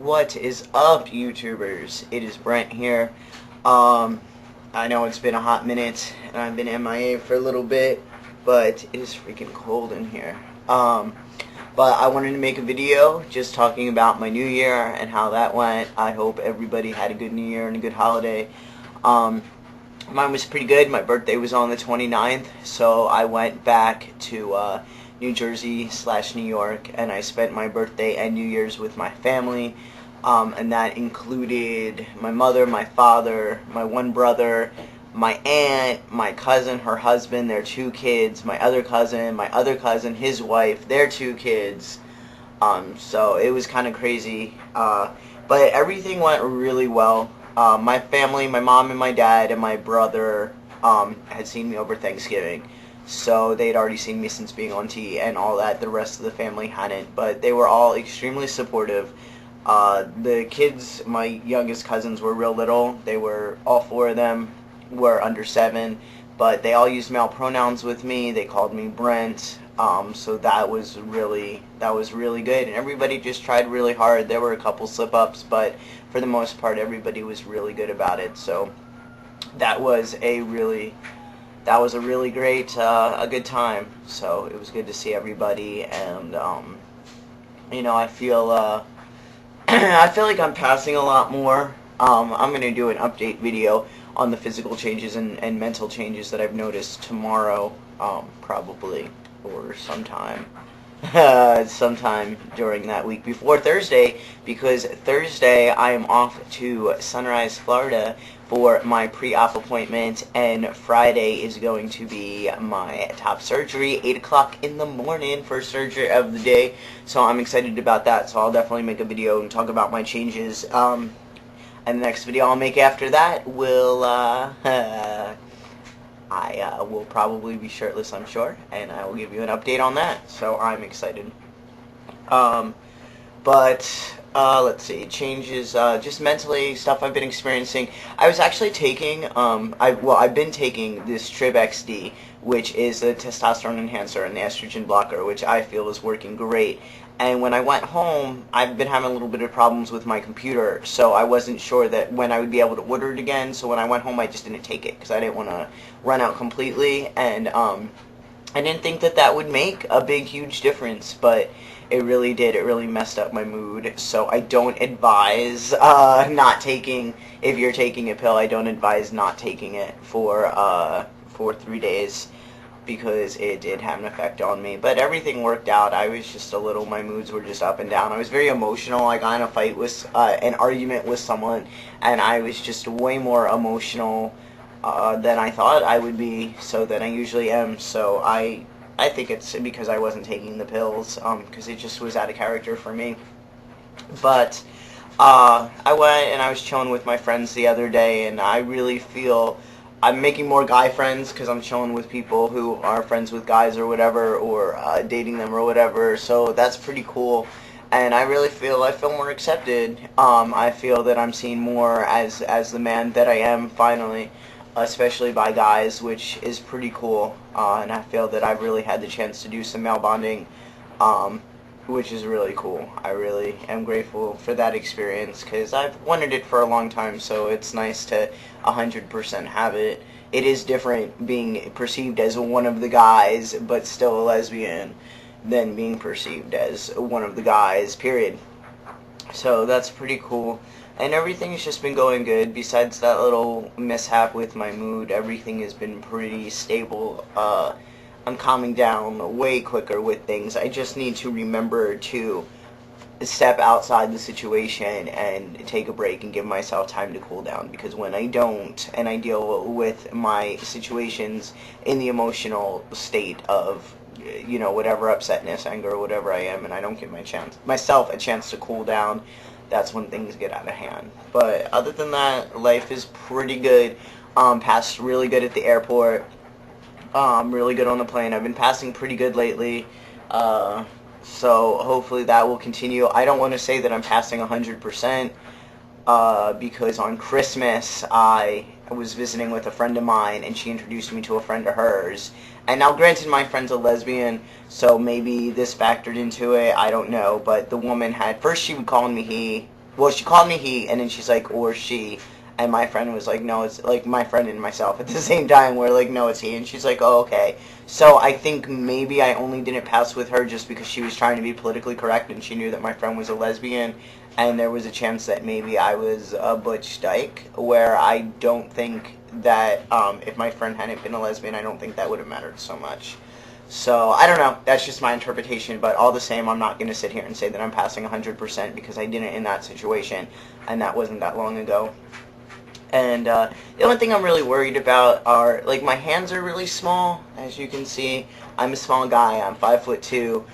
What is up, YouTubers? It is Brent here. Um, I know it's been a hot minute, and I've been MIA for a little bit, but it is freaking cold in here. But I wanted to make a video just talking about my new year and how that went. I hope everybody had a good new year and a good holiday. Um, Mine was pretty good. My birthday was on the 29th, so I went back to New Jersey / New York, and I spent my birthday and New Year's with my family, and that included my mother, my father, my one brother, my aunt, my cousin, her husband, their 2 kids, my other cousin, his wife, their 2 kids. So it was kind of crazy, but everything went really well. My family, my mom and my dad and my brother had seen me over Thanksgiving. So they'd already seen me since being on T and all that. The rest of the family hadn't, but they were all extremely supportive. The kids, my youngest cousins, were real little. They were, all 4 of them were under 7, but they all used male pronouns with me. They called me Brent. So that was really good, and everybody just tried really hard. There were a couple slip-ups, but for the most part, everybody was really good about it. So that was a really great, a good time. So it was good to see everybody, and I feel I feel like I'm passing a lot more. I'm gonna do an update video on the physical changes and mental changes that I've noticed tomorrow, probably, or sometime during that week before Thursday, because Thursday I am off to Sunrise, Florida for my pre-op appointment, and Friday is going to be my top surgery, 8 o'clock in the morning, first surgery of the day. So I'm excited about that, so I'll definitely make a video and talk about my changes. And the next video I'll make after that will I will probably be shirtless, I'm sure, and I will give you an update on that. So I'm excited. Let's see, changes, just mentally, stuff I've been experiencing. I was actually taking, I've been taking this Trib XD, which is a testosterone enhancer and the estrogen blocker, which I feel is working great. And when I went home, I've been having a little bit of problems with my computer, so I wasn't sure that when I would be able to order it again. So when I went home, I just didn't take it because I didn't want to run out completely, and I didn't think that that would make a big, huge difference, but it really did. It really messed up my mood. So I don't advise not taking, if you're taking a pill, I don't advise not taking it for 3 days, because it did have an effect on me. But everything worked out. I was just my moods were just up and down. I was very emotional. I got in a fight with, an argument with someone, and I was just way more emotional than I thought I would be, so than I usually am. So I think it's because I wasn't taking the pills, because it just was out of character for me. But I went and I was chilling with my friends the other day, and I really feel I'm making more guy friends because I'm chilling with people who are friends with guys or whatever, or dating them or whatever. So that's pretty cool, and I really feel more accepted. I feel that I'm seen more as the man that I am finally, especially by guys, which is pretty cool. And I feel that I've really had the chance to do some male bonding, which is really cool. I really am grateful for that experience because I've wanted it for a long time, so it's nice to 100% have it. It is different being perceived as one of the guys, but still a lesbian, than being perceived as one of the guys, period. So that's pretty cool. And everything's just been going good. Besides that little mishap with my mood, everything has been pretty stable. I'm calming down way quicker with things. I just need to remember to step outside the situation and take a break and give myself time to cool down, because when I don't, and I deal with my situations in the emotional state of, whatever upsetness, anger, whatever I am, and I don't give myself a chance to cool down, that's when things get out of hand. But other than that, life is pretty good. Passed really good at the airport. Really good on the plane. I've been passing pretty good lately, so hopefully that will continue. I don't want to say that I'm passing 100%, because on Christmas I was visiting with a friend of mine, and she introduced me to a friend of hers. And now, granted, my friend's a lesbian, so maybe this factored into it, I don't know. But the woman first she would call me he, well, she called me he, and then she's like, or she, and my friend was like, no, it's like my friend and myself at the same time. We're like, no, it's he, and she's like, oh, okay. So I think maybe I only didn't pass with her just because she was trying to be politically correct, and she knew that my friend was a lesbian, and there was a chance that maybe I was a butch dyke, where I don't think that if my friend hadn't been a lesbian, I don't think that would have mattered so much. So, I don't know. That's just my interpretation, but all the same, I'm not going to sit here and say that I'm passing 100% because I didn't in that situation, and that wasn't that long ago. And the only thing I'm really worried about are, like, my hands are really small, as you can see. I'm a small guy. I'm 5'2",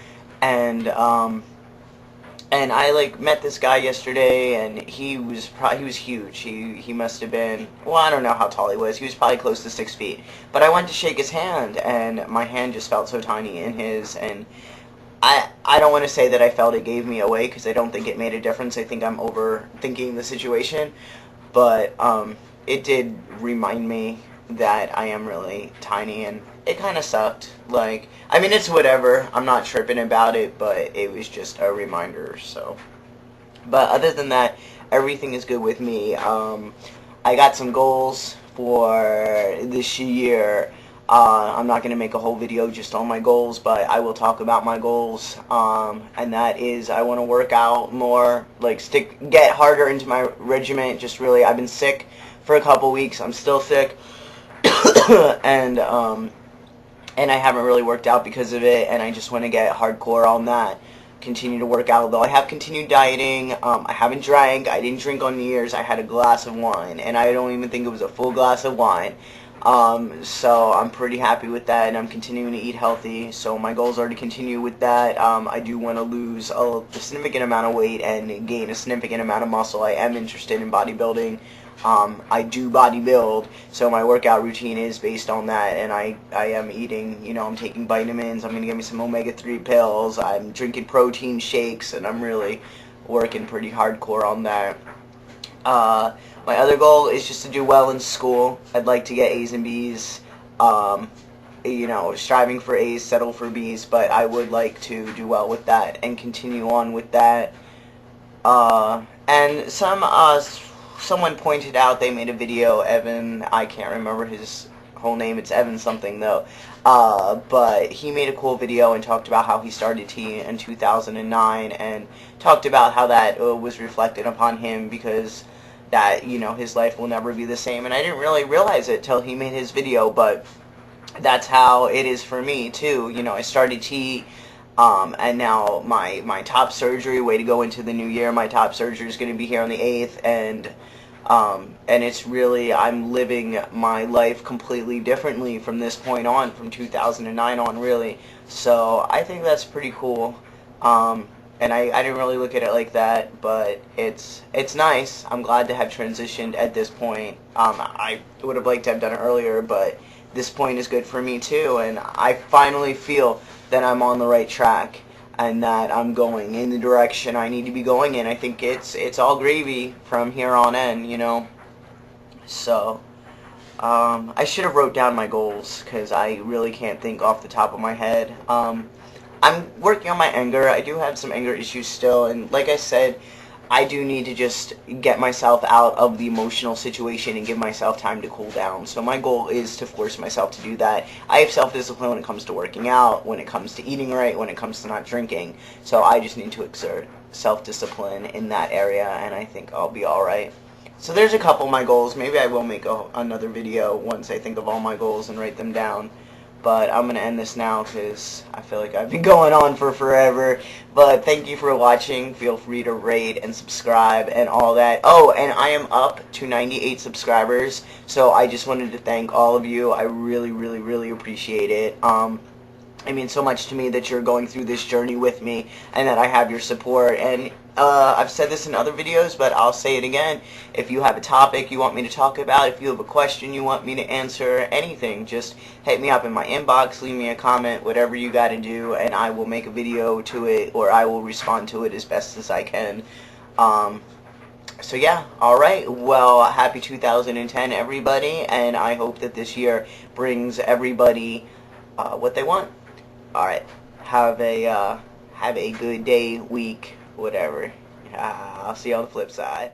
and I like met this guy yesterday, and he was huge. He must have been, well, I don't know how tall he was. He was probably close to 6 feet. But I went to shake his hand, and my hand just felt so tiny in his, and I don't want to say that I felt it gave me away because I don't think it made a difference. I think I'm overthinking the situation, but it did remind me that I am really tiny, and it kind of sucked. Like, I mean, it's whatever. I'm not tripping about it, but it was just a reminder. So, but other than that, everything is good with me. I got some goals for this year. I'm not going to make a whole video just on my goals, but I will talk about my goals, and that is I want to work out more, like get harder into my regiment. Just really, I've been sick for a couple weeks. I'm still sick, and I haven't really worked out because of it, and I just want to get hardcore on that. Continue to work out, although I have continued dieting. I haven't drank. I didn't drink on New Year's. I had a glass of wine, and I don't even think it was a full glass of wine. So I'm pretty happy with that, and I'm continuing to eat healthy. So my goals are to continue with that. I do want to lose a significant amount of weight and gain a significant amount of muscle. I am interested in bodybuilding. I do bodybuild, so my workout routine is based on that, and I am eating, you know, I'm taking vitamins, I'm going to get me some omega-3 pills, I'm drinking protein shakes, and I'm really working pretty hardcore on that. My other goal is just to do well in school. I'd like to get A's and B's, you know, striving for A's, settle for B's, but I would like to do well with that and continue on with that. And someone pointed out, they made a video, Evan, I can't remember his whole name, it's Evan something though, but he made a cool video and talked about how he started T in 2009, and talked about how that was reflected upon him because that, you know, his life will never be the same, and I didn't really realize it till he made his video, but that's how it is for me too. You know, I started T, and now my top surgery, way to go into the new year, my top surgery is going to be here on the 8th, and it's really, I'm living my life completely differently from this point on, from 2009 on, really. So I think that's pretty cool. And I didn't really look at it like that, but it's nice. I'm glad to have transitioned at this point. I would have liked to have done it earlier, but this point is good for me too, and I finally feel that I'm on the right track and that I'm going in the direction I need to be going in. I think it's all gravy from here on in, you know. So I should have wrote down my goals because I really can't think off the top of my head. I'm working on my anger. I do have some anger issues still, and like I said, I do need to just get myself out of the emotional situation and give myself time to cool down. So my goal is to force myself to do that. I have self-discipline when it comes to working out, when it comes to eating right, when it comes to not drinking. So I just need to exert self-discipline in that area, and I think I'll be alright. So there's a couple of my goals. Maybe I will make another video once I think of all my goals and write them down. But I'm going to end this now because I feel like I've been going on for forever. But thank you for watching. Feel free to rate and subscribe and all that. Oh, and I am up to 98 subscribers. So I just wanted to thank all of you. I really, really, really appreciate it. It means so much to me that you're going through this journey with me and that I have your support. And I've said this in other videos, but I'll say it again. If you have a topic you want me to talk about, if you have a question you want me to answer, anything, just hit me up in my inbox, leave me a comment, whatever you got to do, and I will make a video to it, or I will respond to it as best as I can. So yeah, alright, well, happy 2010 everybody, and I hope that this year brings everybody what they want. Alright, have a good day, week, whatever. I'll see you on the flip side.